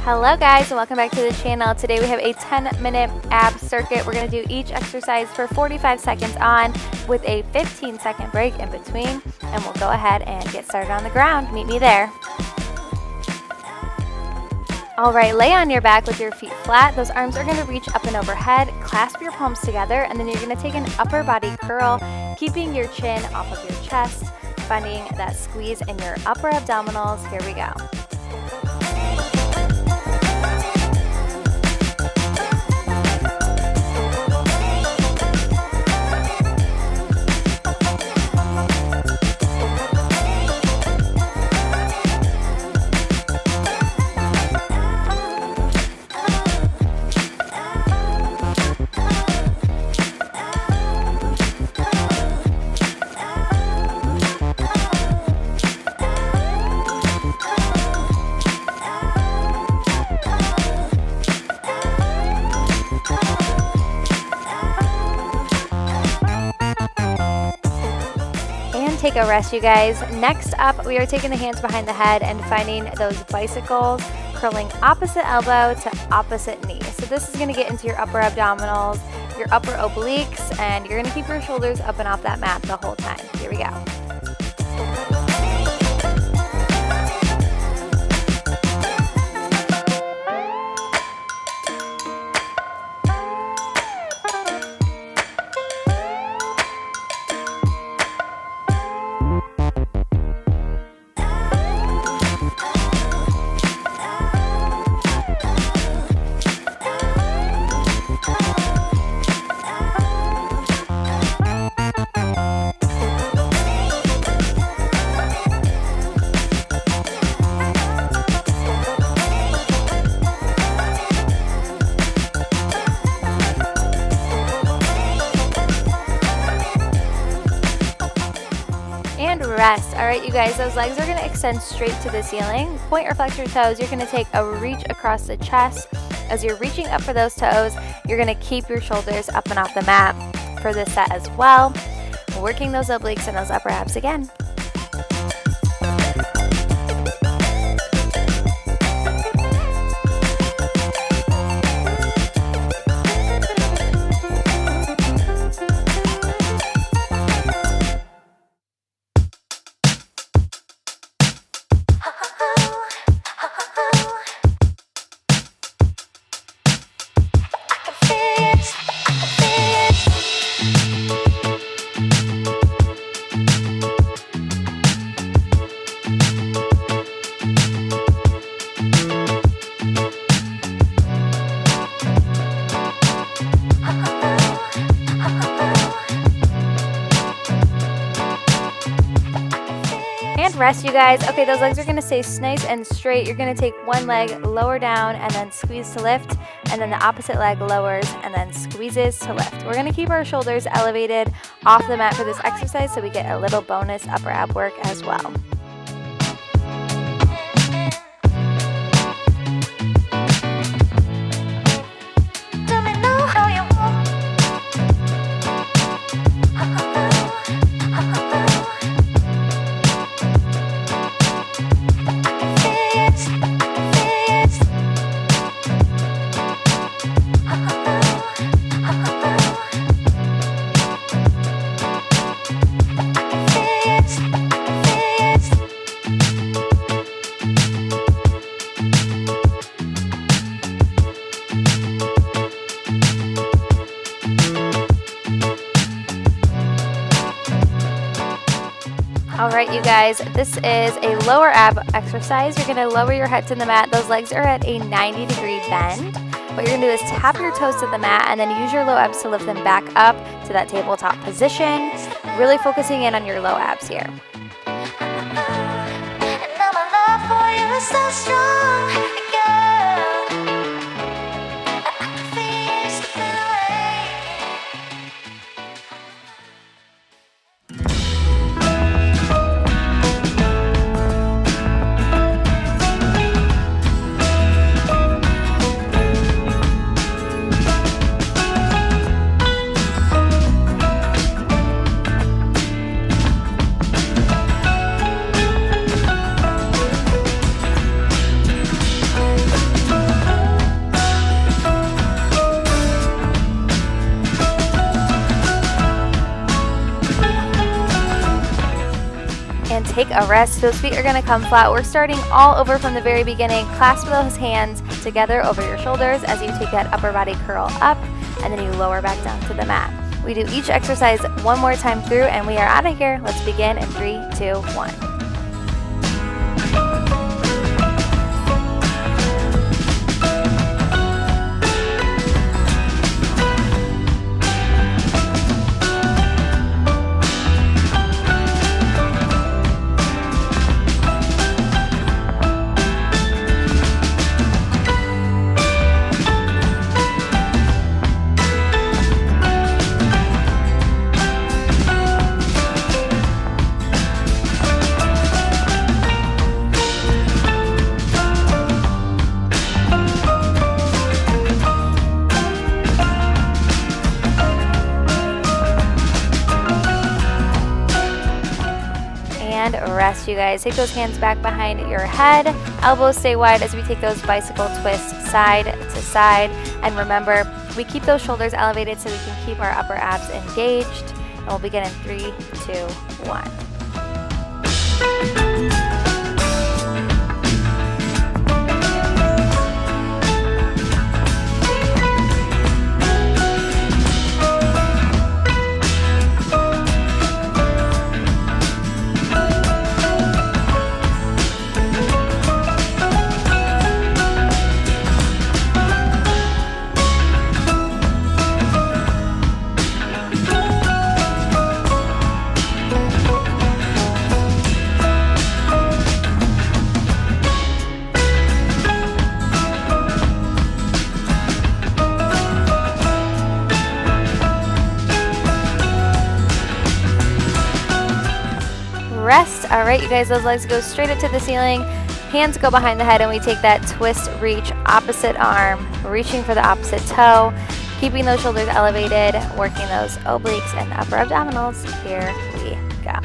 Hello guys, and welcome back to the channel. Today we have a 10-minute ab circuit. We're going to do each exercise for 45 seconds on with a 15-second break in between, and we'll go ahead and get started on the ground. Meet me there. Alright, lay on your back with your feet flat. Those arms are going to reach up and overhead. Clasp your palms together, and then you're going to take an upper body curl, keeping your chin off of your chest, finding that squeeze in your upper abdominals. Here we go. Take a rest, you guys. Next up, we are taking the hands behind the head and finding those bicycles, curling opposite elbow to opposite knee. So this is going to get into your upper abdominals, your upper obliques, and you're going to keep your shoulders up and off that mat the whole time. Here we go. And rest. All right, you guys, those legs are going to extend straight to the ceiling. Point or flex your toes. You're going to take a reach across the chest. As you're reaching up for those toes, you're going to keep your shoulders up and off the mat for this set as well. Working those obliques and those upper abs again. Rest, you guys. Okay, those legs are going to stay nice and straight. You're going to take one leg, lower down, and then squeeze to lift, and then the opposite leg lowers and then squeezes to lift. We're going to keep our shoulders elevated off the mat for this exercise so we get a little bonus upper ab work as well. All right, you guys, this is a lower ab exercise. You're going to lower your head to the mat. Those legs are at a 90-degree bend. What you're going to do is tap your toes to the mat and then use your low abs to lift them back up to that tabletop position. Really focusing in on your low abs here. take a rest. Those feet are going to come flat. We're starting all over from the very beginning. Clasp those hands together over your shoulders as you take that upper body curl up, and then you lower back down to the mat. We do each exercise one more time through, and we are out of here. Let's begin in 3, 2, 1. Rest, you guys. Take those hands back behind your head. Elbows stay wide as we take those bicycle twists side to side. And remember, we keep those shoulders elevated so we can keep our upper abs engaged. And we'll begin in 3, 2, 1. Rest. All right, you guys, those legs go straight up to the ceiling. Hands go behind the head, and we take that twist, reach, opposite arm, reaching for the opposite toe, keeping those shoulders elevated, working those obliques and upper abdominals. Here we go.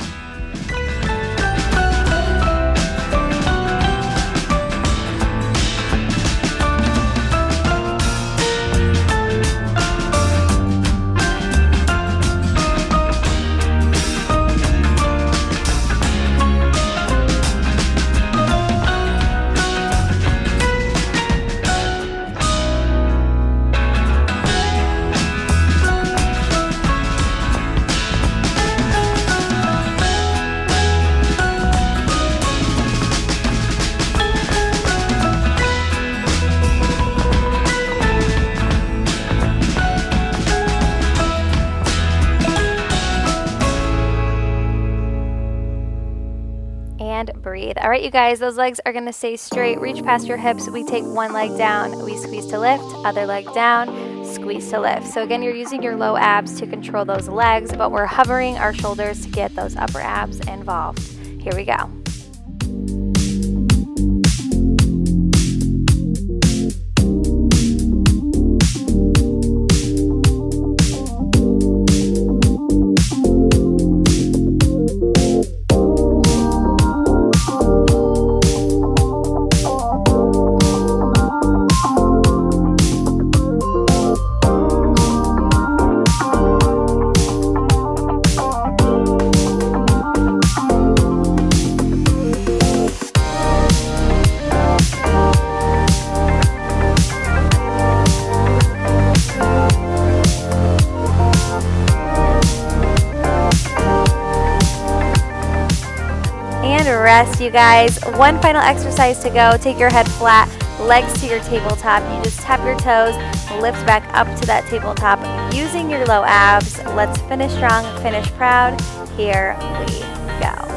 And breathe. All right, you guys, those legs are going to stay straight. Reach past your hips. We take one leg down. We squeeze to lift. Other leg down. Squeeze to lift. So again, you're using your low abs to control those legs, but we're hovering our shoulders to get those upper abs involved. Here we go. Rest, you guys. One final exercise to go. Take your head flat, legs to your tabletop. You just tap your toes, lift back up to that tabletop using your low abs. Let's finish strong, finish proud. Here we go.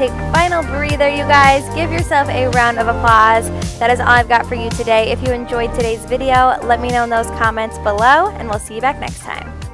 take final breather, you guys. Give yourself a round of applause. That is all I've got for you today. If you enjoyed today's video, let me know in those comments below, and we'll see you back next time.